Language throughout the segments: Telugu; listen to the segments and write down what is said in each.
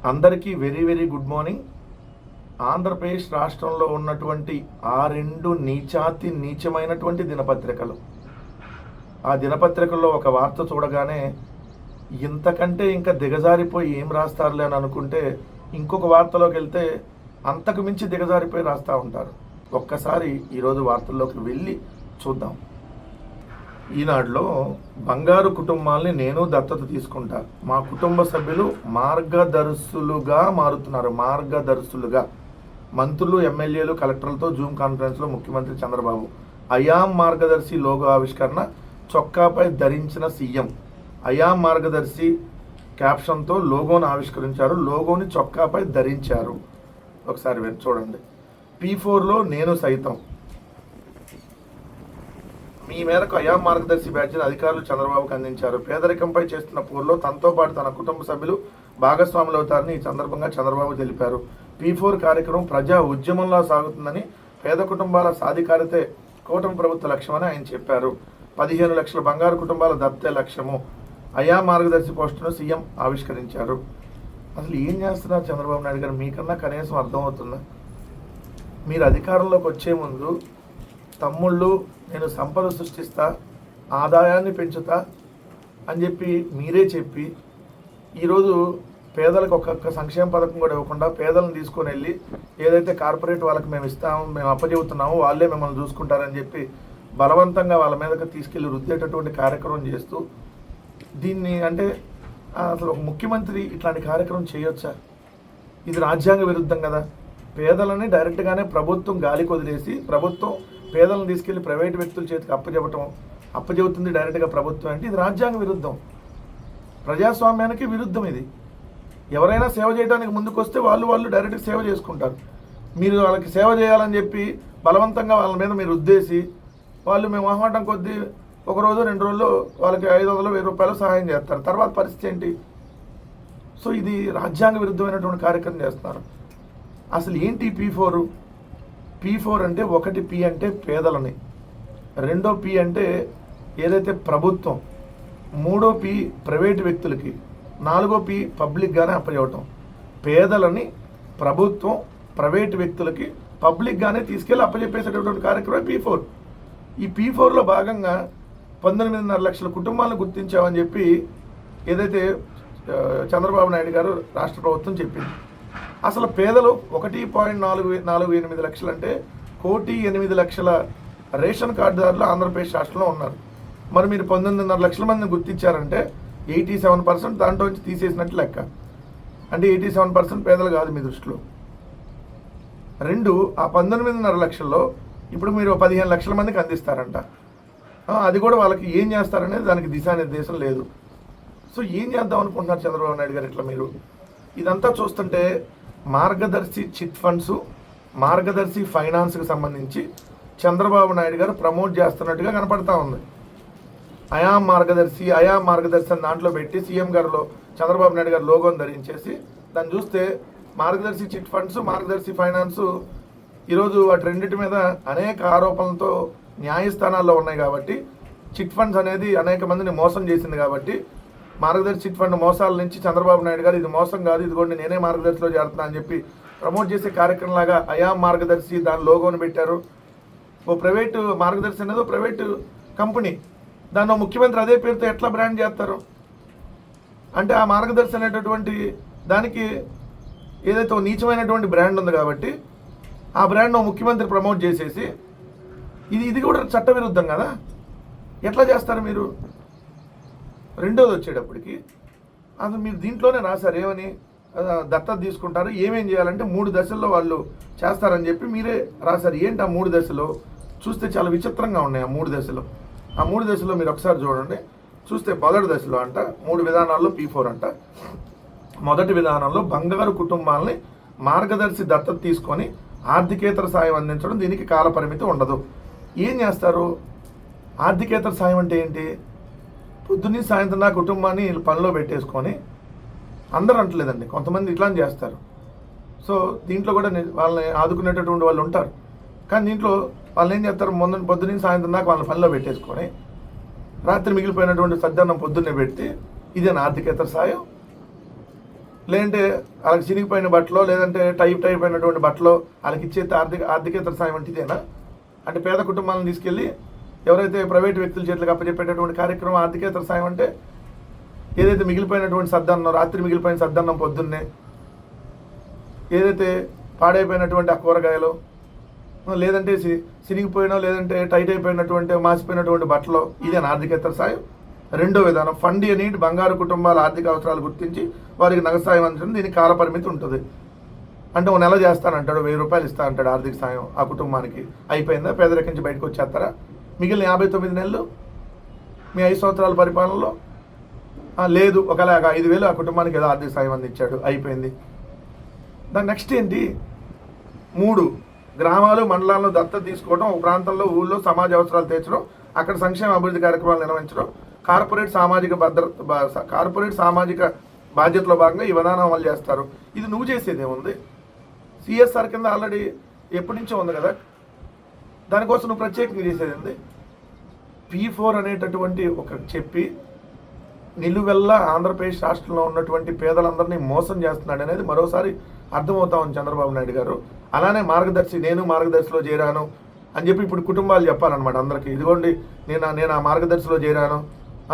అందరికీ very very good morning. Andhra Pradesh రాష్ట్రంలో ఉన్నటువంటి ఆ రెండు నీచమైనటువంటి దినపత్రికలు, ఆ దినపత్రికల్లో ఒక వార్త చూడగానే ఇంతకంటే ఇంకా దిగజారిపోయి ఏం రాస్తారులే అని అనుకుంటే ఇంకొక వార్తలోకి వెళ్తే అంతకు మించి దిగజారిపోయి రాస్తూ ఉంటారు. ఒక్కసారి ఈరోజు వార్తల్లోకి వెళ్ళి చూద్దాం. ఈనాడులో బంగారు కుటుంబాలని నేను దత్తత తీసుకుంటా, మా కుటుంబ సభ్యులు మార్గదర్శులుగా మారుతున్నారు. మార్గదర్శులుగా మంత్రులు, ఎమ్మెల్యేలు, కలెక్టర్లతో జూమ్ కాన్ఫరెన్స్లో ముఖ్యమంత్రి చంద్రబాబు. అయాం మార్గదర్శి లోగో ఆవిష్కరణ, చొక్కాపై ధరించిన సీఎం. అయాం మార్గదర్శి క్యాప్షన్తో లోగోను ఆవిష్కరించారు, లోగోని చొక్కాపై ధరించారు. ఒకసారి చూడండి. P4లో నేను సైతం. మీ మేరకు అయాం మార్గదర్శి బ్యాడ్జిని అధికారులు చంద్రబాబుకు అందించారు. పేదరికంపై చేస్తున్న పోరులో తనతో పాటు తన కుటుంబ సభ్యులు భాగస్వాములు అవుతారని ఈ సందర్భంగా చంద్రబాబు తెలిపారు. P4 కార్యక్రమం ప్రజా ఉద్యమంలా సాగుతుందని, పేద కుటుంబాల సాధికారతే కూటమి ప్రభుత్వ లక్ష్యమని ఆయన చెప్పారు. 15 లక్షల బంగారు కుటుంబాల దత్తే లక్ష్యము. అయాం మార్గదర్శి పోస్టును సీఎం ఆవిష్కరించారు. అసలు ఏం చేస్తున్నారు చంద్రబాబు నాయుడు గారు? మీకన్నా కనీసం అర్థమవుతుందా? మీరు అధికారంలోకి వచ్చే ముందు తమ్ముళ్ళు నేను సంపద సృష్టిస్తా, ఆదాయాన్ని పెంచుతా అని మీరే చెప్పి ఈరోజు పేదలకు ఒక్కొక్క సంక్షేమ పథకం కూడా ఇవ్వకుండా పేదలను తీసుకొని వెళ్ళి ఏదైతే కార్పొరేట్ వాళ్ళకి మేము ఇస్తాము, మేము అప్పచెబుతున్నామో వాళ్ళే మిమ్మల్ని చూసుకుంటారని చెప్పి బలవంతంగా వాళ్ళ మీదకి తీసుకెళ్లి రుద్దేటటువంటి కార్యక్రమం చేస్తూ, దీన్ని అంటే అసలు ఒక ముఖ్యమంత్రి ఇట్లాంటి కార్యక్రమం చేయొచ్చా? ఇది రాజ్యాంగ విరుద్ధం కదా. పేదలని డైరెక్ట్గానే ప్రభుత్వం గాలికి వదిలేసి ప్రభుత్వం పేదలను తీసుకెళ్లి ప్రైవేట్ వ్యక్తుల చేతికి అప్పచెబుతుంది డైరెక్ట్గా ప్రభుత్వం అంటే ఇది రాజ్యాంగ విరుద్ధం, ప్రజాస్వామ్యానికి విరుద్ధం. ఇది ఎవరైనా సేవ చేయడానికి ముందుకు వస్తే వాళ్ళు డైరెక్ట్గా సేవ చేసుకుంటారు. మీరు వాళ్ళకి సేవ చేయాలని చెప్పి బలవంతంగా వాళ్ళ మీద మీరు ఉద్దేశి వాళ్ళు మేము ఆహ్వానం కొద్దీ ఒక రోజు 2 రోజుల్లో వాళ్ళకి 500-1000 రూపాయలు సహాయం చేస్తారు. తర్వాత పరిస్థితి ఏంటి? సో ఇది రాజ్యాంగ విరుద్ధమైనటువంటి కార్యక్రమం చేస్తున్నారు. అసలు ఏంటి P4 అంటే, ఒకటి P అంటే పేదలని, రెండో P అంటే ఏదైతే ప్రభుత్వం, మూడో P ప్రైవేటు వ్యక్తులకి, నాలుగో P పబ్లిక్గానే అప్పచెప్పటం. పేదలని ప్రభుత్వం ప్రైవేటు వ్యక్తులకి పబ్లిక్గానే తీసుకెళ్ళి అప్పచెప్పేసేటటువంటి కార్యక్రమం P4. ఈ P4లో భాగంగా 19.5 లక్షల కుటుంబాలను గుర్తించామని చెప్పి ఏదైతే చంద్రబాబు నాయుడు గారు రాష్ట్ర ప్రభుత్వం చెప్పింది. అసలు పేదలు 1.48 లక్షలు అంటే 1,08,00,000 రేషన్ కార్డుదారులు ఆంధ్రప్రదేశ్ రాష్ట్రంలో ఉన్నారు. మరి మీరు 19.5 లక్షల మందిని గుర్తించారంటే 87% దాంట్లో నుంచి తీసేసినట్టు లెక్క. అంటే 87% పేదలు కాదు మీ దృష్టిలో. రెండు, ఆ 19.5 లక్షల్లో ఇప్పుడు మీరు 15 లక్షల మందికి అందిస్తారంట. అది కూడా వాళ్ళకి ఏం చేస్తారనేది దానికి దిశానిర్దేశం లేదు. సో ఏం చేద్దాం అనుకుంటున్నారు చంద్రబాబు నాయుడు గారు? ఇట్లా మీరు ఇదంతా చూస్తుంటే మార్గదర్శి చిట్ ఫండ్స్, మార్గదర్శి ఫైనాన్స్కి సంబంధించి చంద్రబాబు నాయుడు గారు ప్రమోట్ చేస్తున్నట్టుగా కనపడతా ఉంది. అయాం మార్గదర్శి అని దాంట్లో పెట్టి సీఎం గారిలో చంద్రబాబు నాయుడు గారు లోగోని ధరించేసి దాన్ని చూస్తే మార్గదర్శి చిట్ ఫండ్స్, మార్గదర్శి ఫైనాన్స్ ఈరోజు వాటి రెండింటి మీద అనేక ఆరోపణలతో న్యాయస్థానాల్లో ఉన్నాయి. కాబట్టి చిట్ ఫండ్స్ అనేది అనేక మందిని మోసం చేసింది. కాబట్టి మార్గదర్శి చిట్ ఫండ్ మోసాల నుంచి చంద్రబాబు నాయుడు గారు ఇది మోసం కాదు, ఇదిగోండి నేనే మార్గదర్శిలో చేరుతున్నా అని చెప్పి ప్రమోట్ చేసే కార్యక్రమంలాగా అయాం మార్గదర్శి దాని లోగోని పెట్టారు. ఓ ప్రైవేటు మార్గదర్శి అనేది ప్రైవేటు కంపెనీ, దాన్ని ముఖ్యమంత్రి అదే పేరుతో ఎట్లా బ్రాండ్ చేస్తారు? అంటే ఆ మార్గదర్శి అనేటటువంటి దానికి ఏదైతే నీచమైనటువంటి బ్రాండ్ ఉంది కాబట్టి ఆ బ్రాండ్ను ముఖ్యమంత్రి ప్రమోట్ చేసేసి ఇది కూడా చట్టవిరుద్ధం కదా. ఎట్లా చేస్తారు మీరు? రెండోది వచ్చేటప్పటికి అసలు మీరు దీంట్లోనే రాశారు ఏమని, దత్తత తీసుకుంటారు, ఏమేం చేయాలంటే 3 దశల్లో వాళ్ళు చేస్తారని చెప్పి మీరే రాశారు. ఏంటి ఆ 3 దశలో? చూస్తే చాలా విచిత్రంగా ఉన్నాయి ఆ 3 దశలు. ఆ 3 దశలో మీరు ఒకసారి చూడండి. చూస్తే మొదటి దశలో అంట 3 విధానాల్లో P4 అంట. మొదటి విధానంలో బంగారు కుటుంబాలని మార్గదర్శి దత్తత తీసుకొని ఆర్థికేతర సాయం అందించడం, దీనికి కాల పరిమితి ఉండదు. ఏం చేస్తారు? ఆర్థికేతర సాయం అంటే ఏంటి? పొద్దున్నీ సాయంత్రం నా కుటుంబాన్ని పనిలో పెట్టేసుకొని, అందరూ అంటలేదండి, కొంతమంది ఇట్లా చేస్తారు. సో దీంట్లో కూడా వాళ్ళని ఆదుకునేటటువంటి వాళ్ళు ఉంటారు. కానీ దీంట్లో వాళ్ళు ఏం చేస్తారు? పొద్దున్నీ సాయంత్రం దాకా వాళ్ళని పనిలో పెట్టేసుకొని రాత్రి మిగిలిపోయినటువంటి సద్దన్నం పొద్దున్నే పెట్టి ఇదేనా ఆర్థికేతర సాయం? లేదంటే వాళ్ళకి చినిగిపోయిన బట్టలో, లేదంటే టైప్ అయినటువంటి బట్టలో వాళ్ళకి ఇచ్చే ఆర్థికేతర సాయం అంటే ఇదేనా? అంటే పేద కుటుంబాలను తీసుకెళ్ళి ఎవరైతే ప్రైవేటు వ్యక్తుల చేతులకు అప్పచెప్పేటటువంటి కార్యక్రమం ఆర్థికేతర సాయం అంటే ఏదైతే మిగిలిపోయినటువంటి సద్దన్నం, రాత్రి మిగిలిపోయిన సద్దన్నం పొద్దున్నే, ఏదైతే పాడైపోయినటువంటి ఆ కూరగాయలు, లేదంటే సిరిగిపోయినా, లేదంటే టైట్ అయిపోయినటువంటి మాసిపోయినటువంటి బట్టలు, ఇదే ఆర్థికేతర సాయం. రెండో విధానం ఫండ్ ఏ నీడ్, బంగారు కుటుంబాల ఆర్థిక అవసరాలు గుర్తించి వారికి నగదు సాయం అందించడం. దీనికి కాల పరిమితి ఉంటుంది. అంటే ఒక నెల చేస్తానంటాడు, 1000 రూపాయలు ఇస్తా అంటాడు ఆర్థిక సాయం ఆ కుటుంబానికి. అయిపోయిందా? పేదరికం నుంచి బయటకు వచ్చేస్తారా? మిగిలిన 59 నెలలు మీ 5 సంవత్సరాల పరిపాలనలో లేదు, ఒకలాగ 5000 ఆ కుటుంబానికి ఏదో ఆర్థిక సాయం అందించాడు, అయిపోయింది. దాని నెక్స్ట్ ఏంటి? 3 గ్రామాలు మండలాలను దత్తత తీసుకోవడం, ఒక ప్రాంతంలో ఊళ్ళో సమాజ అవసరాలు తీర్చడం, అక్కడ సంక్షేమ అభివృద్ధి కార్యక్రమాలు నిర్వహించడం, కార్పొరేట్ సామాజిక బాధ్యతలో భాగంగా ఈ విధానం అమలు చేస్తారు. ఇది నువ్వు చేసేది ఏముంది? సిఎస్ఆర్ కింద ఆల్రెడీ ఎప్పటి నుంచో ఉంది కదా, దానికోసం నువ్వు ప్రత్యేకంగా చేసేది ఉంది. P4 అనేటటువంటి ఒక చెప్పి నిలువెల్లా ఆంధ్రప్రదేశ్ రాష్ట్రంలో ఉన్నటువంటి పేదలందరినీ మోసం చేస్తున్నాడు అనేది మరోసారి అర్థమవుతా ఉంది చంద్రబాబు నాయుడు గారు. అలానే మార్గదర్శి, నేను మార్గదర్శిలో చేరాను అని చెప్పి ఇప్పుడు కుటుంబాలు చెప్పాలన్నమాట అందరికీ. ఇదిగోండి నేను ఆ మార్గదర్శిలో చేరాను,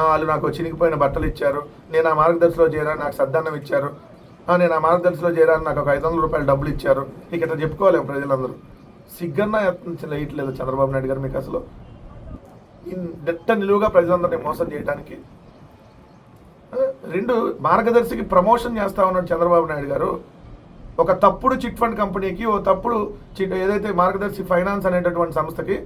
వాళ్ళు నాకు చినిగిపోయిన బట్టలు ఇచ్చారు, నేను ఆ మార్గదర్శిలో చేరాను, నాకు సద్దన్నం ఇచ్చారు, నేను ఆ మార్గదర్శిలో చేరాను, నాకు ఒక 500 రూపాయలు డబ్బులు ఇచ్చారు. ఇక ఇట్లా చెప్పుకోలేము ప్రజలందరూ. సిగ్గన్నా వేయట్లేదు చంద్రబాబు నాయుడు గారు మీకు అసలు. నెట్ట నిలువుగా ప్రజలందరినీ మోసం చేయడానికి. 2 మార్గదర్శికి ప్రమోషన్ చేస్తా ఉన్నాడు చంద్రబాబు నాయుడు గారు. ఒక తప్పుడు చిట్ ఫండ్ కంపెనీకి, ఓ తప్పుడు ఏదైతే మార్గదర్శి ఫైనాన్స్ అనేటటువంటి సంస్థకి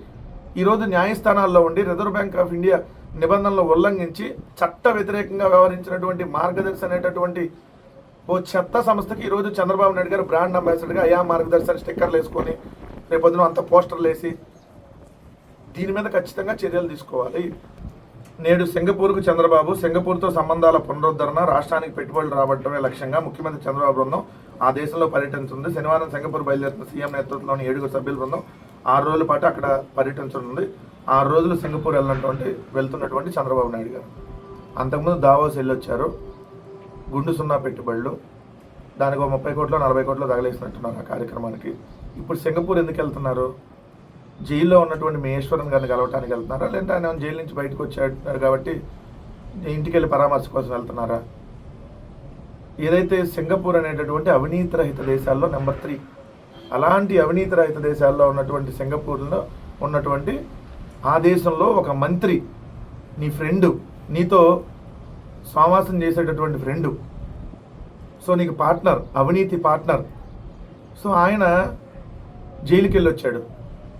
ఈరోజు న్యాయస్థానాల్లో ఉండి రిజర్వ్ బ్యాంక్ ఆఫ్ ఇండియా నిబంధనలు ఉల్లంఘించి చట్ట వ్యతిరేకంగా వ్యవహరించినటువంటి మార్గదర్శి అనేటటువంటి ఓ చెత్త సంస్థకి ఈరోజు చంద్రబాబు నాయుడు గారు బ్రాండ్ అంబాసిడర్గా అయా మార్గదర్శి అని స్టిక్కర్లు వేసుకొని రేపొద్దున అంత పోస్టర్లు వేసి దీని మీద ఖచ్చితంగా చర్యలు తీసుకోవాలి. నేడు సింగపూర్కు చంద్రబాబు, సింగపూర్తో సంబంధాల పునరుద్ధరణ, రాష్ట్రానికి పెట్టుబడులు రాబట్టడమే లక్ష్యంగా ముఖ్యమంత్రి చంద్రబాబు బృందం ఆ దేశంలో పర్యటించనుంది. శనివారం సింగపూర్ బయలుదేరుతున్న సీఎం నేతృత్వంలోని 7 సభ్యుల బృందం 6 రోజుల పాటు అక్కడ పర్యటించనుంది. 6 రోజులు సింగపూర్ వెళ్తున్నటువంటి చంద్రబాబు నాయుడు గారు అంతకుముందు దావోస్ వెళ్ళొచ్చారు. గుండు సున్నా పెట్టుబడులు, దానికి 30 కోట్లు 40 కోట్లు తగలేసినట్టున్నారు ఆ కార్యక్రమానికి. ఇప్పుడు సింగపూర్ ఎందుకు వెళ్తున్నారు? జైల్లో ఉన్నటువంటి మహేశ్వరన్ గారిని కలవటానికి వెళ్తున్నారా, లేదంటే ఆయన జైలు నుంచి బయటకు వచ్చాడు కాబట్టి ఇంటికి వెళ్ళి పరామర్శ కోసం వెళ్తున్నారా? ఏదైతే సింగపూర్ అనేటటువంటి అవినీతి రహిత దేశాల్లో నెంబర్ 3, అలాంటి అవినీతి రహిత దేశాల్లో ఉన్నటువంటి సింగపూర్లో ఉన్నటువంటి ఆ దేశంలో ఒక మంత్రి, నీ ఫ్రెండు, నీతో సమావాసం చేసేటటువంటి ఫ్రెండు, సో నీకు పార్ట్నర్, అవినీతి పార్ట్నర్, సో ఆయన జైలుకి వెళ్ళి వచ్చాడు.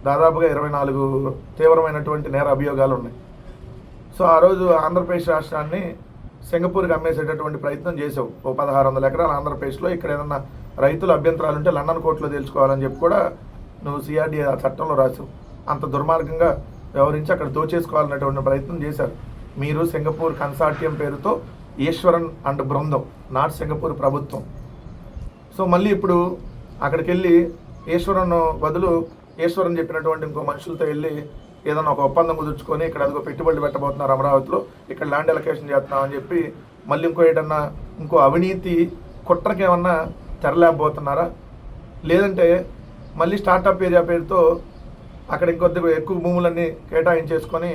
దాదాపుగా 24 తీవ్రమైనటువంటి నేర అభియోగాలు ఉన్నాయి. సో ఆ రోజు ఆంధ్రప్రదేశ్ రాష్ట్రాన్ని సింగపూర్కి అమ్మేసేటటువంటి ప్రయత్నం చేసావు. ఓ 1600 ఎకరాలు ఆంధ్రప్రదేశ్లో, ఇక్కడ ఏదన్నా రైతుల అభ్యంతరాలు ఉంటే లండన్ కోర్టులో తెలుసుకోవాలని చెప్పి కూడా నువ్వు సిఆర్డీ ఆ చట్టంలో రాసావు. అంత దుర్మార్గంగా వ్యవహరించి అక్కడ దోచేసుకోవాలనేటువంటి ప్రయత్నం చేశారు మీరు. సింగపూర్ కన్సార్టియం పేరుతో ఈశ్వరన్ అండ్ బృందం, నాట్ సింగపూర్ ప్రభుత్వం. సో మళ్ళీ ఇప్పుడు అక్కడికి వెళ్ళి ఈశ్వరన్ బదులు ఈశ్వరన్ చెప్పినటువంటి ఇంకో మనుషులతో వెళ్ళి ఏదన్నా ఒక ఒప్పందం కుదుర్చుకొని ఇక్కడ అదిగో పెట్టుబడులు పెట్టబోతున్నారు అమరావతిలో, ఇక్కడ ల్యాండ్ అలొకేషన్ చేస్తున్నామని చెప్పి మళ్ళీ ఇంకో అవినీతి కుట్రకి ఏమన్నా తెరలేకపోతున్నారా? లేదంటే మళ్ళీ స్టార్టప్ ఏరియా పేరుతో అక్కడ ఇంకొద్దిగా ఎక్కువ భూములన్నీ కేటాయించేసుకొని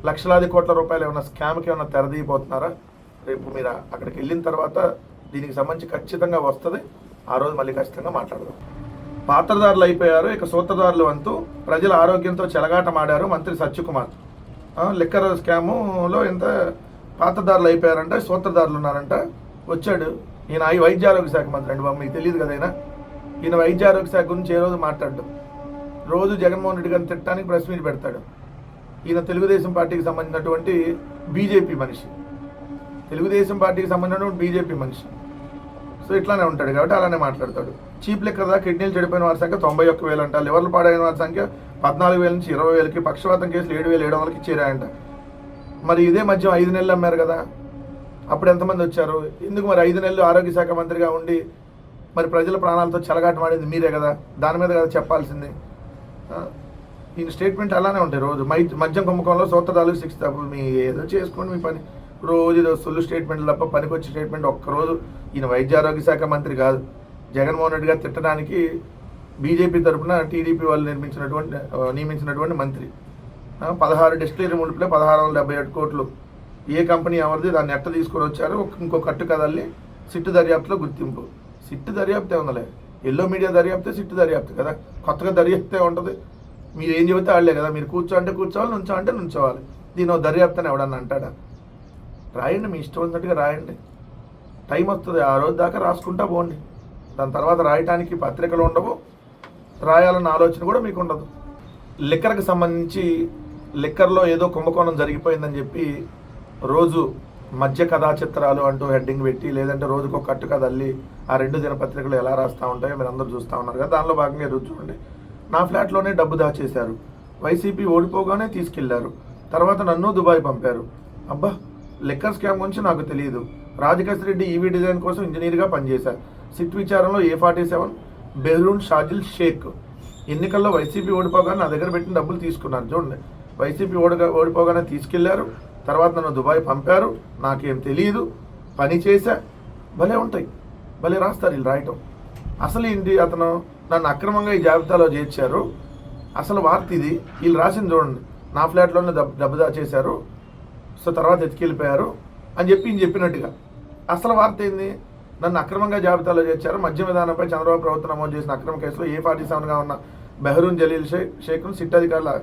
లక్షలాది కోట్ల రూపాయలు ఏమైనా స్కామ్కి ఏమైనా తెరదీయబోతున్నారా? రేపు మీరు అక్కడికి వెళ్ళిన తర్వాత దీనికి సంబంధించి ఖచ్చితంగా వస్తుంది. ఆ రోజు మళ్ళీ ఖచ్చితంగా మాట్లాడదాం. పాత్రదారులు అయిపోయారు, ఇక సూత్రధారులు వంతు, ప్రజల ఆరోగ్యంతో చెలగాటమాడారు మంత్రి సత్యకుమార్. లిక్కర్ స్కాములో ఎంత పాత్రదారులు అయిపోయారంట, సూత్రధారులు ఉన్నారంట. వచ్చాడు ఈయన వైద్య ఆరోగ్య శాఖ మంత్రి అండి బాబు, మీకు తెలియదు కదా ఈయన వైద్య ఆరోగ్య శాఖ గురించి ఏ రోజు మాట్లాడు. రోజు జగన్మోహన్ రెడ్డి గారిని తిట్టడానికి ప్రెస్ మీట్ పెడతాడు. ఈయన తెలుగుదేశం పార్టీకి సంబంధించినటువంటి బీజేపీ మనిషి, తెలుగుదేశం పార్టీకి సంబంధించినటువంటి బీజేపీ మనిషి. సో ఇట్లానే ఉంటాడు కాబట్టి అలానే మాట్లాడతాడు. చీప్ లెక్కర్ దాకా కిడ్నీలు చెడిపోయిన వారి సంఖ్య 91,000 అంట, లివర్లు పాడైన వారి సంఖ్య 14,000 నుంచి 20,000కి, పక్షవాతం కేసులు 7,700కి ఇచ్చేరాయంట. మరి ఇదే మధ్య 5 నెలలు అమ్మారు కదా, అప్పుడు ఎంతమంది వచ్చారు? ఎందుకు మరి 5 నెలలు ఆరోగ్య శాఖ మంత్రిగా ఉండి మరి ప్రజల ప్రాణాలతో చెలగాటమాడింది మీరే కదా, దాని మీద కదా చెప్పాల్సింది. ఈ స్టేట్మెంట్ అలానే ఉంటాయి రోజు. మద్యం కుంభకోణంలో సూత్రధారులకు 6. మీ ఏదో చేసుకోండి మీ పని. రోజు ఏదో సొల్లు స్టేట్మెంట్లు తప్ప పనికొచ్చే స్టేట్మెంట్ ఒక్కరోజు. ఈయన వైద్య ఆరోగ్య శాఖ మంత్రి కాదు. జగన్మోహన్ రెడ్డి గారు తిట్టడానికి బీజేపీ తరఫున టీడీపీ వాళ్ళు నియమించినటువంటి మంత్రి. 16 డిస్టిలరీ ముడిపిలో 1677 కోట్లు ఏ కంపెనీ ఎవరిది, దాన్ని ఎట్ట తీసుకొని వచ్చారు, ఇంకో కట్టు కదల్లి సిట్టు దర్యాప్తులో గుర్తింపు. సిట్టు దర్యాప్తే ఉందలే, ఎల్లో మీడియా దర్యాప్తే సిట్టు దర్యాప్తు కదా, కొత్తగా దర్యాప్తే ఉంటుంది. మీరు ఏం చెబితే వాళ్ళే కదా, మీరు కూర్చోంటే కూర్చోవాలి, నుంచోంటే నుంచోవాలి. దీని దర్యాప్తు అని ఎవడన్నా అంటాడా? రాయండి, మీ ఇష్టం ఉన్నట్టుగా రాయండి. టైం వస్తుంది, ఆ రోజు దాకా రాసుకుంటా పోండి. దాని తర్వాత రాయటానికి పత్రికలు ఉండవు, రాయాలన్న ఆలోచన కూడా మీకు ఉండదు. లిక్కర్కి సంబంధించి లిక్కర్లో ఏదో కుంభకోణం జరిగిపోయిందని చెప్పి రోజు మధ్య కథా చిత్రాలు అంటూ హెడ్డింగ్ పెట్టి, లేదంటే రోజుకు ఒక కట్టు కథ అల్లి ఆ 2 దినపత్రికలు ఎలా రాస్తూ ఉంటాయో మీరు అందరూ చూస్తూ ఉన్నారు కదా. దానిలో భాగంగా ఎదురు చూడండి. నా ఫ్లాట్లోనే డబ్బు దాచేశారు, వైసీపీ ఓడిపోగానే తీసుకెళ్లారు, తర్వాత నన్ను దుబాయ్ పంపారు. అబ్బా, లిక్కర్ స్కామ్ గురించి నాకు తెలియదు. రాజకేశ్ రెడ్డి ఈవీ డిజైన్ కోసం ఇంజనీర్గా పనిచేశారు. సిట్ విచారంలో A47 బెహ్రూన్ షాజిల్ షేక్ ఎన్నికల్లో వైసీపీ ఓడిపోగానే నా దగ్గర పెట్టిన డబ్బులు తీసుకున్నారు. చూడండి, వైసీపీ ఓడిపోగానే తీసుకెళ్లారు, తర్వాత నన్ను దుబాయ్ పంపారు, నాకేం తెలియదు, పని చేశా. భలే ఉంటాయి, భలే రాస్తారు వీళ్ళు రాయటం. అసలు ఏంటి, అతను నన్ను అక్రమంగా ఈ జాబితాలో చేర్చారు, అసలు వార్త ఇది. వీళ్ళు రాసింది చూడండి, నా ఫ్లాట్లోనే డబ్బు దాచేశారు, సో తర్వాత ఎత్తుకెళ్ళిపోయారు అని చెప్పి ఈయన చెప్పినట్టుగా. అసలు వార్త ఏంది, నన్ను అక్రమంగా జాబితాలో చేర్చారు, మద్యం విధానంపై చంద్రబాబు ప్రభుత్వం నమోదు చేసిన అక్రమ కేసులో A47గా ఉన్న బెహ్రూన్ జలీల్ షేక్ను సిట్ అధికారులు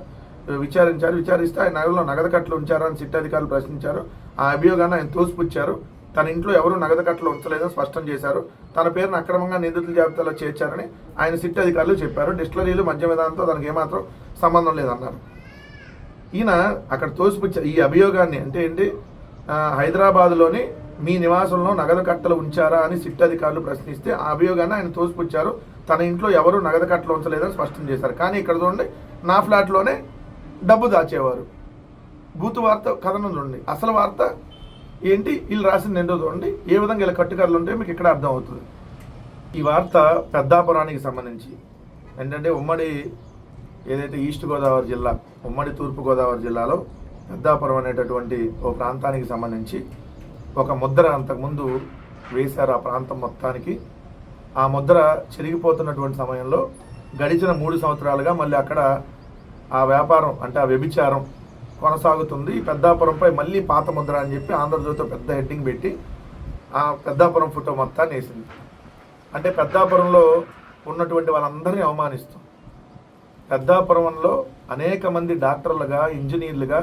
విచారిస్తే ఆయన నగదులో నగదు కట్టలు ఉంచారని సిట్ అధికారులు ప్రశ్నించారు. ఆ అభియోగాన్ని ఆయన తోసిపుచ్చారు. తన ఇంట్లో ఎవరూ నగదు కట్టలు ఉంచలేదని స్పష్టం చేశారు. తన పేరును అక్రమంగా నిందితుల జాబితాలో చేర్చారని ఆయన సిట్ అధికారులు చెప్పారు. డిస్టిలరీలు మద్యం విధానంతో తనకు ఏమాత్రం సంబంధం లేదన్నారు. ఈయన అక్కడ తోసిపుచ్చారు ఈ అభియోగాన్ని. అంటే ఏంటి, హైదరాబాద్లోని మీ నివాసంలో నగదు కట్టలు ఉంచారా అని సిట్ అధికారులు ప్రశ్నిస్తే ఆ అభియోగాన్ని ఆయన తోసిపుచ్చారు. తన ఇంట్లో ఎవరు నగదు కట్టలు ఉంచలేదని స్పష్టం చేశారు. కానీ ఇక్కడ చూడండి, నా ఫ్లాట్లోనే డబ్బు దాచేవారు. బూతు వార్త కథనం చూడండి. అసలు వార్త ఏంటి, వీళ్ళు రాసింది ఏంటో చూడండి. ఏ విధంగా ఇలా కట్టుకరలు ఉంటే మీకు ఇక్కడ అర్థం అవుతుంది. ఈ వార్త పెద్దాపురానికి సంబంధించి ఏంటంటే, ఉమ్మడి ఏదైతే ఈస్ట్ గోదావరి జిల్లా, ఉమ్మడి తూర్పు గోదావరి జిల్లాలో పెద్దాపురం అనేటటువంటి ఓ ప్రాంతానికి సంబంధించి ఒక ముద్ర అంతకుముందు వేశారు ఆ ప్రాంతం మొత్తానికి. ఆ ముద్ర చెరిగిపోతున్నటువంటి సమయంలో గడిచిన 3 సంవత్సరాలుగా మళ్ళీ అక్కడ ఆ వ్యాపారం, అంటే ఆ వ్యభిచారం కొనసాగుతుంది. పెద్దాపురంపై మళ్ళీ పాత ముద్ర అని చెప్పి ఆంధ్రజ్యోతితో పెద్ద హెడ్డింగ్ పెట్టి ఆ పెద్దాపురం ఫోటో మొత్తాన్ని వేసింది. అంటే పెద్దాపురంలో ఉన్నటువంటి వాళ్ళందరినీ అవమానిస్తాం. పెద్దాపురంలో అనేక మంది డాక్టర్లుగా, ఇంజనీర్లుగా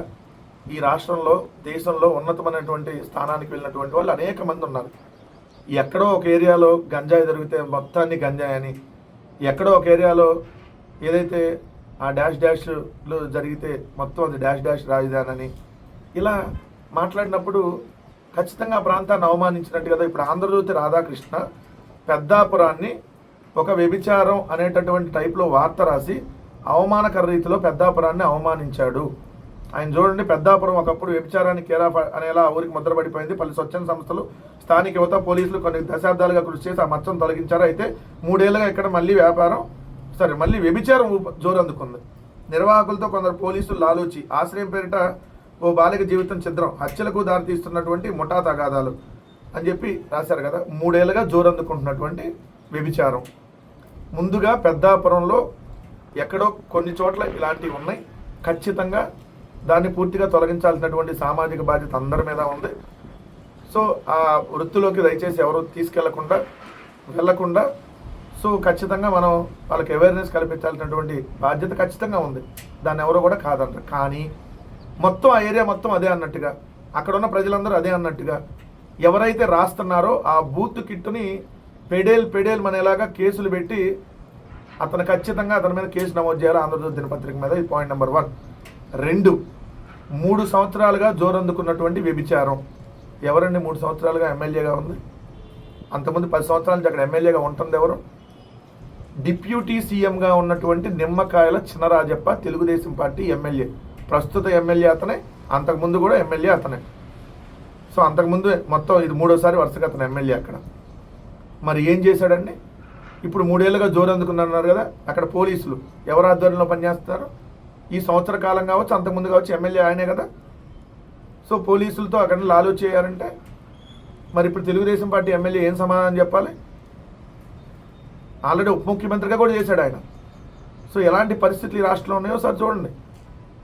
ఈ రాష్ట్రంలో, దేశంలో ఉన్నతమైనటువంటి స్థానానికి వెళ్ళినటువంటి వాళ్ళు అనేక మంది ఉన్నారు. ఎక్కడో ఒక ఏరియాలో గంజాయి దొరికితే మొత్తాన్ని గంజాయి అని, ఎక్కడో ఒక ఏరియాలో ఏదైతే ఆ డాష్లు జరిగితే మొత్తం అది డాష్ రాజధాని అని ఇలా మాట్లాడినప్పుడు ఖచ్చితంగా ఆ ప్రాంతాన్ని అవమానించినట్టు కదా. ఇప్పుడు ఆంధ్రజ్యోతి రాధాకృష్ణ పెద్దాపురాన్ని ఒక వ్యభిచారం అనేటటువంటి టైప్లో వార్త రాసి అవమానకర రీతిలో పెద్దాపురాన్ని అవమానించాడు. ఆయన చూడండి, పెద్దాపురం ఒకప్పుడు వ్యభిచారానికి కేరాఫ్ అనేలా ఊరికి ముద్రపడిపోయింది. పలు స్వచ్ఛంద సంస్థలు, స్థానిక యువత, పోలీసులు కొన్ని దశాబ్దాలుగా కృషి చేసి ఆ మచ్చను తొలగించారు. అయితే 3 ఏళ్లుగా ఇక్కడ మళ్ళీ వ్యభిచారం జోరందుకుంది. నిర్వాహకులతో కొందరు పోలీసులు లాలూచి, ఆశ్రయం పేరిట ఓ బాలిక జీవితం ఛిద్రం, హత్యలకు దారితీస్తున్నటువంటి ముఠా తగాదాలు అని చెప్పి రాశారు కదా. 3 ఏళ్లుగా జోరందుకుంటున్నటువంటి వ్యభిచారం. ముందుగా పెద్దాపురంలో ఎక్కడో కొన్ని చోట్ల ఇలాంటివి ఉన్నాయి. ఖచ్చితంగా దాన్ని పూర్తిగా తొలగించాల్సినటువంటి సామాజిక బాధ్యత అందరి మీద ఉంది. సో ఆ వృత్తిలోకి దయచేసి ఎవరు వెళ్ళకుండా సో ఖచ్చితంగా మనం వాళ్ళకి అవేర్నెస్ కల్పించాల్సినటువంటి బాధ్యత ఖచ్చితంగా ఉంది. దాన్ని ఎవరో కూడా కాదంటారు. కానీ మొత్తం ఆ ఏరియా మొత్తం అదే అన్నట్టుగా, అక్కడ ఉన్న ప్రజలందరూ అదే అన్నట్టుగా ఎవరైతే రాస్తున్నారో ఆ బూత్ కిట్టుని పెడేల్ మనేలాగా కేసులు పెట్టి అతను ఖచ్చితంగా అతని మీద కేసు నమోదు చేయాలి ఆంధ్రజ్యోతి దినపత్రిక మీద. ఇది పాయింట్ నెంబర్ 1. 2, 3 సంవత్సరాలుగా జోరందుకున్నటువంటి వ్యభిచారం. ఎవరండి 3 సంవత్సరాలుగా ఎమ్మెల్యేగా ఉంది? అంతకుముందు 10 సంవత్సరాల నుంచి అక్కడ ఎమ్మెల్యేగా ఉంటుంది ఎవరు? డిప్యూటీ సీఎంగా ఉన్నటువంటి నిమ్మకాయల చినరాజప్ప, తెలుగుదేశం పార్టీ ఎమ్మెల్యే. ప్రస్తుత ఎమ్మెల్యే అతనే, అంతకుముందు కూడా ఎమ్మెల్యే అతనే. సో అంతకుముందు మొత్తం ఇది 3వసారి వరుసగా అతను ఎమ్మెల్యే అక్కడ. మరి ఏం చేశాడండి? ఇప్పుడు 3 ఏళ్ళుగా జోరందుకున్నారు కదా. అక్కడ పోలీసులు ఎవరు ఆధ్వర్యంలో పనిచేస్తారు? ఈ సంవత్సర కాలం కావచ్చు, అంతకుముందు కావచ్చు, ఎమ్మెల్యే ఆయనే కదా. సో పోలీసులతో అక్కడ లాలో చేయాలంటే మరి ఇప్పుడు తెలుగుదేశం పార్టీ ఎమ్మెల్యే ఏం సమాధానం చెప్పాలి? ఆల్రెడీ ఉప ముఖ్యమంత్రిగా కూడా చేశాడు ఆయన. సో ఎలాంటి పరిస్థితులు ఈ రాష్ట్రంలో ఉన్నాయో సార్ చూడండి.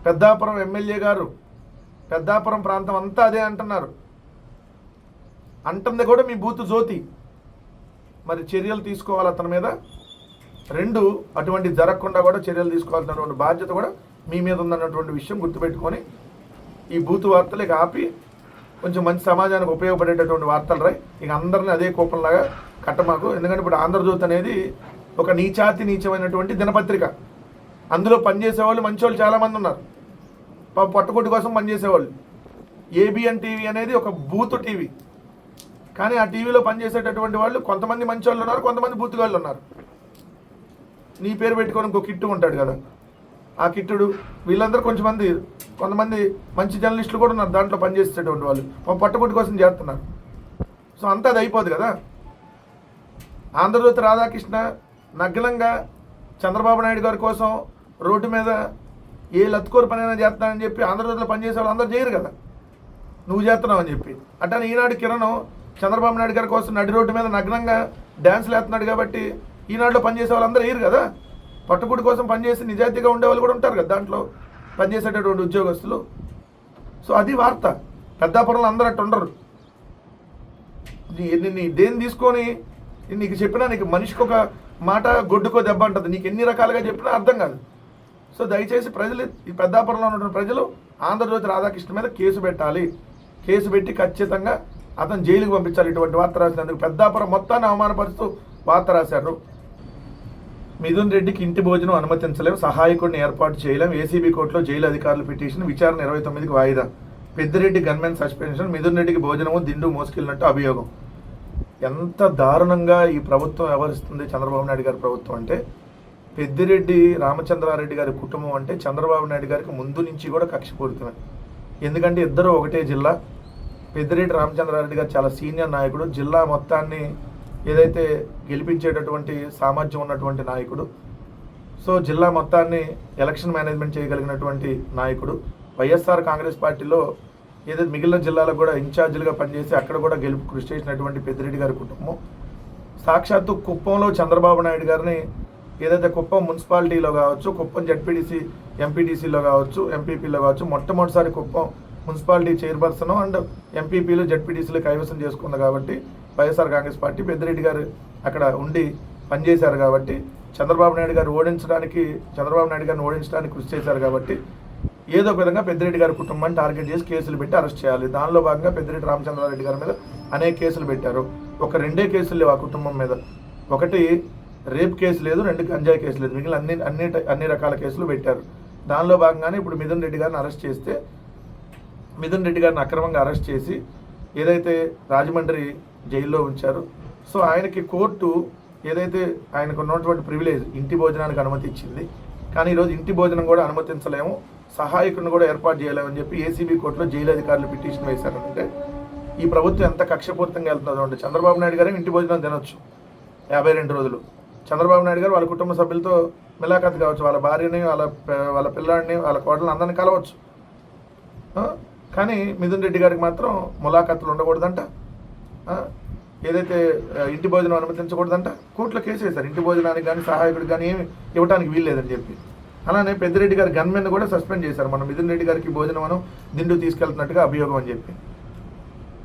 పెద్దాపురం ఎమ్మెల్యే గారు పెద్దాపురం ప్రాంతం అంతా అదే అంటున్నారు. అంటుంది కూడా మీ బూతు జ్యోతి. మరి చర్యలు తీసుకోవాలి అతని మీద. రెండు, అటువంటి జరగకుండా కూడా చర్యలు తీసుకోవాల్సినటువంటి బాధ్యత కూడా మీ మీద ఉందన్నటువంటి విషయం గుర్తుపెట్టుకొని ఈ బూతు వార్తలు ఇక ఆపి కొంచెం మంచి సమాజానికి ఉపయోగపడేటటువంటి వార్తలు రాయి. ఇక అందరినీ అదే కోపంలాగా కట్టమాకు. ఎందుకంటే ఇప్పుడు ఆంధ్రజ్యోతి అనేది ఒక నీచమైనటువంటి దినపత్రిక. అందులో పనిచేసేవాళ్ళు మంచివాళ్ళు చాలామంది ఉన్నారు. పొట్టకొట్టు కోసం పనిచేసేవాళ్ళు. ఏబిఎన్ టీవీ అనేది ఒక బూతు టీవీ. కానీ ఆ టీవీలో పనిచేసేటటువంటి వాళ్ళు కొంతమంది మంచి వాళ్ళు ఉన్నారు, కొంతమంది బూతుగాళ్ళు ఉన్నారు. నీ పేరు పెట్టుకొని ఇంకో కిట్టు ఉంటాడు కదా, ఆ కిట్టుడు, వీళ్ళందరూ కొంతమంది మంచి జర్నలిస్టులు కూడా ఉన్నారు దాంట్లో పనిచేసేటటువంటి వాళ్ళు. పట్టుబుట్టు కోసం చేస్తున్నారు. సో అంతా అది అయిపోదు కదా. ఆంధ్రజ్యోతి రాధాకృష్ణ నగ్నంగా చంద్రబాబు నాయుడు గారి కోసం రోడ్డు మీద ఏ లత్కోరు పనైనా చేస్తానని చెప్పి ఆంధ్రజ్యోతిలో పనిచేసే వాళ్ళు అందరూ చేయరు కదా, నువ్వు చేస్తున్నావు అని చెప్పి. అట్లా ఈనాడు కిరణ్ చంద్రబాబు నాయుడు గారి కోసం నడి రోడ్డు మీద నగ్నంగా డ్యాన్స్లు వేస్తున్నాడు కాబట్టి ఈనాడులో పనిచేసే వాళ్ళందరూ వేయరు కదా. పట్టుకుడి కోసం పనిచేసి నిజాయితీగా ఉండేవాళ్ళు కూడా ఉంటారు కదా దాంట్లో పనిచేసేటటువంటి ఉద్యోగస్తులు. సో అది వార్త. పెద్దాపురంలో అందరూ అట్టు ఉండరు. దేన్ని తీసుకొని నీకు చెప్పినా నీకు మనిషికి ఒక మాట గొడ్డుకో దెబ్బ అంటుంది. నీకు ఎన్ని రకాలుగా చెప్పినా అర్థం కాదు. సో దయచేసి ప్రజలు, ఈ పెద్దాపురంలో ఉన్నటువంటి ప్రజలు ఆంధ్రజ్యోతి రాధాకృష్ణ మీద కేసు పెట్టాలి. కేసు పెట్టి ఖచ్చితంగా అతను జైలుకి పంపించాలి. ఇటువంటి వార్త రాసినందుకు పెద్దాపురం మొత్తాన్ని అవమానపరుస్తూ వార్త రాశారు. మిథున్ రెడ్డికి ఇంటి భోజనం అనుమతించలేం, సహాయకుడిని ఏర్పాటు చేయలేం, ఏసీబీ కోర్టులో జైలు అధికారుల పిటిషన్, విచారణ 29కి వాయిదా, పెద్దిరెడ్డి గన్మెన్ సస్పెన్షన్, మిథున్ రెడ్డికి భోజనము దిండు మోసుకెళ్ళినట్టు అభియోగం. ఎంత దారుణంగా ఈ ప్రభుత్వం వ్యవహరిస్తుంది చంద్రబాబు నాయుడు గారి ప్రభుత్వం అంటే. పెద్దిరెడ్డి రామచంద్రారెడ్డి గారి కుటుంబం అంటే చంద్రబాబు నాయుడు గారికి ముందు నుంచి కూడా కక్షపూరితమే. ఎందుకంటే ఇద్దరు ఒకటే జిల్లా. పెద్దిరెడ్డి రామచంద్రారెడ్డి గారు చాలా సీనియర్ నాయకుడు, జిల్లా మొత్తాన్ని ఏదైతే గెలిపించేటటువంటి సామర్థ్యం ఉన్నటువంటి నాయకుడు. సో జిల్లా మొత్తాన్ని ఎలక్షన్ మేనేజ్మెంట్ చేయగలిగినటువంటి నాయకుడు. వైఎస్ఆర్ కాంగ్రెస్ పార్టీలో ఏదైతే మిగిలిన జిల్లాలకు కూడా ఇన్ఛార్జీలుగా పనిచేసి అక్కడ కూడా గెలుపు కృషి చేసినటువంటి పెద్దిరెడ్డి గారి కుటుంబం. సాక్షాత్తు కుప్పంలో చంద్రబాబు నాయుడు గారిని ఏదైతే కుప్పం మున్సిపాలిటీలో కావచ్చు, కుప్పం జడ్పీటీసీ ఎంపీటీసీలో కావచ్చు, ఎంపీపీలో కావచ్చు, మొట్టమొదటిసారి కుప్పం మున్సిపాలిటీ చైర్పర్సన్ అండ్ ఎంపీపీలు జడ్పీటీసీలు కైవసం చేసుకుంది కాబట్టి వైఎస్ఆర్ కాంగ్రెస్ పార్టీ పెద్దిరెడ్డి గారు అక్కడ ఉండి పనిచేశారు కాబట్టి చంద్రబాబు నాయుడు గారిని ఓడించడానికి కృషి చేశారు కాబట్టి ఏదో ఒక విధంగా పెద్దిరెడ్డి గారి కుటుంబాన్ని టార్గెట్ చేసి కేసులు పెట్టి అరెస్ట్ చేయాలి. దానిలో భాగంగా పెద్దిరెడ్డి రామచంద్రారెడ్డి గారి మీద అనేక కేసులు పెట్టారు. ఒక 2 కేసులు లేవు ఆ కుటుంబం మీద. ఒకటి రేప్ కేసు లేదు, 2 గంజాయి కేసు లేదు, మిగిలిన అన్ని రకాల కేసులు పెట్టారు. దానిలో భాగంగానే ఇప్పుడు మిథున్ రెడ్డి గారిని అరెస్ట్ చేస్తే, మిథున్ రెడ్డి గారిని అక్రమంగా అరెస్ట్ చేసి ఏదైతే రాజమండ్రి జైల్లో ఉంచారు. సో ఆయనకి కోర్టు ఏదైతే ఆయనకు ఉన్నటువంటి ప్రివిలేజ్ ఇంటి భోజనానికి అనుమతి ఇచ్చింది. కానీ ఈరోజు ఇంటి భోజనం కూడా అనుమతించలేము, సహాయకుడిని కూడా ఏర్పాటు చేయలేమని చెప్పి ఏసీబీ కోర్టులో జైలు అధికారులు పిటిషన్ వేశారంటే ఈ ప్రభుత్వం ఎంత కక్షపూరితంగా వెళ్తుందో అంటే. చంద్రబాబు నాయుడు గారు ఇంటి భోజనం తినొచ్చు 52 రోజులు. చంద్రబాబు నాయుడు గారు వాళ్ళ కుటుంబ సభ్యులతో మిలాఖత్ కావచ్చు, వాళ్ళ భార్యని, వాళ్ళ పిల్లాడిని, వాళ్ళ కోడలను అందరిని కలవచ్చు. కానీ మిథున్ రెడ్డి గారికి మాత్రం ములాఖతులు ఉండకూడదంట, ఏదైతే ఇంటి భోజనం అనుమతించకూడదంట. కోర్టులో కేసు వేశారు. ఇంటి భోజనానికి కానీ సహాయకుడికి కానీ ఏమి ఇవ్వడానికి వీల్లేదని చెప్పి. అలానే పెద్దిరెడ్డి గారి గన్మెన్ కూడా సస్పెండ్ చేశారు. మనం మిథున్ రెడ్డి గారికి భోజనం దిండు తీసుకెళ్తున్నట్టుగా అభియోగం అని చెప్పి.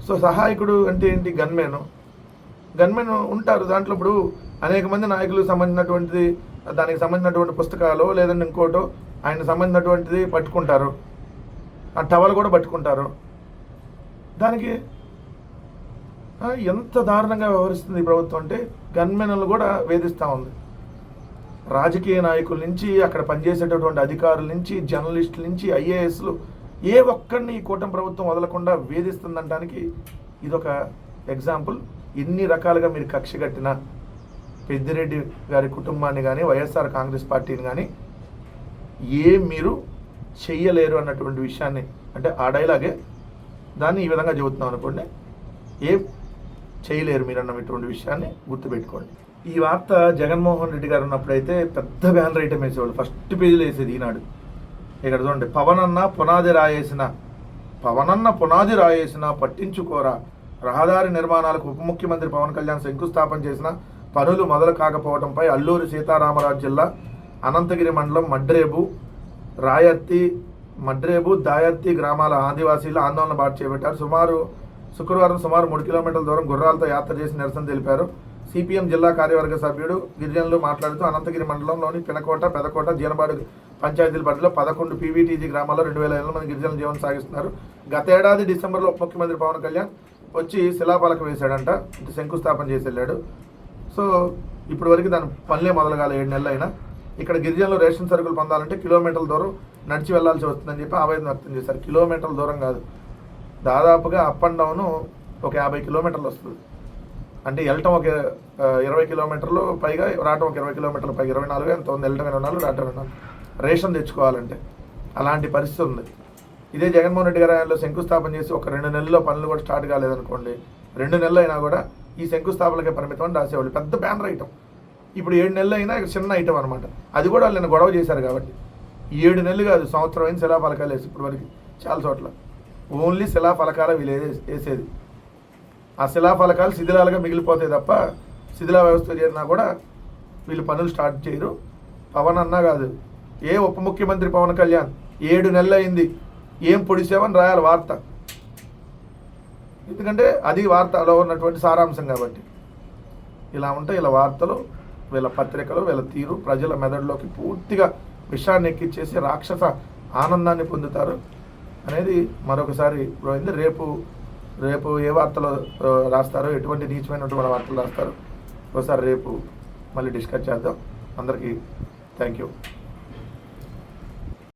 సో సహాయకుడు అంటే ఏంటి? గన్మెన్ ఉంటారు దాంట్లో. ఇప్పుడు అనేక మంది నాయకులకు సంబంధించినటువంటిది, దానికి సంబంధించినటువంటి పుస్తకాలు లేదంటే ఇంకోటో ఆయనకు సంబంధించినటువంటిది పట్టుకుంటారు, ఆ టవల్ కూడా పట్టుకుంటారు. దానికి ఎంత దారుణంగా వ్యవహరిస్తుంది ఈ ప్రభుత్వం అంటే గన్మెన్లు కూడా వేధిస్తూ ఉంది. రాజకీయ నాయకుల నుంచి, అక్కడ పనిచేసేటటువంటి అధికారుల నుంచి, జర్నలిస్టుల నుంచి, ఐఏఎస్లు ఏ ఒక్కడిని ఈ కూటమి ప్రభుత్వం వదలకుండా వేధిస్తుందనడానికి ఇదొక ఎగ్జాంపుల్. ఇన్ని రకాలుగా మీరు కక్ష కట్టిన పెద్దిరెడ్డి గారి కుటుంబాన్ని కానీ వైఎస్ఆర్ కాంగ్రెస్ పార్టీని కానీ మీరు చెయ్యలేరు అన్నటువంటి విషయాన్ని, అంటే ఆ డైలాగే దాన్ని ఈ విధంగా చెబుతున్నాం అనుకోండి, ఏం చేయలేరు మీరు అన్నటువంటి విషయాన్ని గుర్తుపెట్టుకోండి. ఈ వార్త జగన్మోహన్ రెడ్డి గారు ఉన్నప్పుడైతే పెద్ద బ్యానర్ ఐటమ్ వేసేవాళ్ళు, ఫస్ట్ పేజీలో వేసేది ఈనాడు. ఇక్కడ చూడండి, పవన్ అన్న పునాది రాయేసిన పవనన్న పునాది రాయేసిన పట్టించుకోరా. రహదారి నిర్మాణాలకు ఉప ముఖ్యమంత్రి పవన్ కళ్యాణ్ శంకుస్థాపన చేసిన పనులు మొదలు కాకపోవడంపై అల్లూరి సీతారామరాజు జిల్లా అనంతగిరి మండలం మడ్రేబు దాయర్తి గ్రామాల ఆదివాసీలు ఆందోళన బాట చేపట్టారు. శుక్రవారం సుమారు 3 కిలోమీటర్ల దూరం గుర్రాలతో యాత్ర చేసి నిరసన తెలిపారు. సిపిఎం జిల్లా కార్యవర్గ సభ్యుడు గిరిజనులు మాట్లాడుతూ అనంతగిరి మండలంలోని పినకోట, పెదకోట, జీనబాడు పంచాయతీల పరిధిలో 11 పీవీటీజీ గ్రామాల్లో 2,500 మంది గిరిజనులు జీవనం సాగిస్తున్నారు. గత ఏడాది డిసెంబర్లో ఉప ముఖ్యమంత్రి పవన్ కళ్యాణ్ వచ్చి శిలాఫలకం వేశాడంట, శంకుస్థాపన చేసి వెళ్ళాడు. సో ఇప్పటి వరకు దాని పనులే మొదలుగాల 7 నెలలు అయినా. ఇక్కడ గిరిజనులు రేషన్ సరుకులు పొందాలంటే కిలోమీటర్ల దూరం నడిచి వెళ్లాల్సి వస్తుందని చెప్పి ఆవేదన వ్యక్తం చేశారు. కిలోమీటర్ల దూరం కాదు, దాదాపుగా అప్ అండ్ డౌన్ ఒక 50 కిలోమీటర్లు వస్తుంది. అంటే వెళ్ళటం ఒక 20 కిలోమీటర్లు పైగా, రావటం ఒక 20 కిలోమీటర్లు పైగా, 24 ఎంత ఉంది, వెళ్ళటం 24, రావటం 24. రేషన్ తెచ్చుకోవాలంటే అలాంటి పరిస్థితి ఉంది. ఇదే జగన్మోహన్ రెడ్డి గారి ఆయనలో శంకుస్థాపన చేసి ఒక 2 నెలల్లో పనులు కూడా స్టార్ట్ కాలేదనుకోండి, 2 నెలలు అయినా కూడా ఈ శంకుస్థాపనకే పరిమితం అని రాసేవాళ్ళు. పెద్ద బ్యానర్ ఐటమ్. ఇప్పుడు 7 నెలలు అయినా చిన్న ఐటమ్ అనమాట. అది కూడా వాళ్ళు గొడవ చేశారు కాబట్టి 7 నెలలు కాదు, సంవత్సరం అయిన శిలాఫలకాలు వేసి ఇప్పటి వరకు చాలా చోట్ల ఓన్లీ శిలాఫలకాలు వీళ్ళు వేసేది. ఆ శిలాఫలకాలు శిథిలాలుగా మిగిలిపోతాయి తప్ప శిథిలా వ్యవస్థ చేరినా కూడా వీళ్ళు పనులు స్టార్ట్ చేయరు. పవన్ అన్నా కాదు, ఏ ఉప ముఖ్యమంత్రి పవన్ కళ్యాణ్ 7 నెలలు అయింది, ఏం పొడిసావని రాయాలి వార్త. ఎందుకంటే అది వార్తలో ఉన్నటువంటి సారాంశం కాబట్టి. ఇలా ఉంటాయి ఇలా వార్తలు, వీళ్ళ పత్రికలు, వీళ్ళ తీరు ప్రజల మెదడులోకి పూర్తిగా విషాన్ని ఎక్కిచ్చేసి రాక్షస ఆనందాన్ని పొందుతారు అనేది మరొకసారి పోయింది. రేపు ఏ వార్తలు రాస్తారో, ఎటువంటి నీచమైనటువంటి వార్తలు రాస్తారో ఒకసారి రేపు మళ్ళీ డిస్కస్ చేద్దాం. అందరికీ థ్యాంక్ యూ.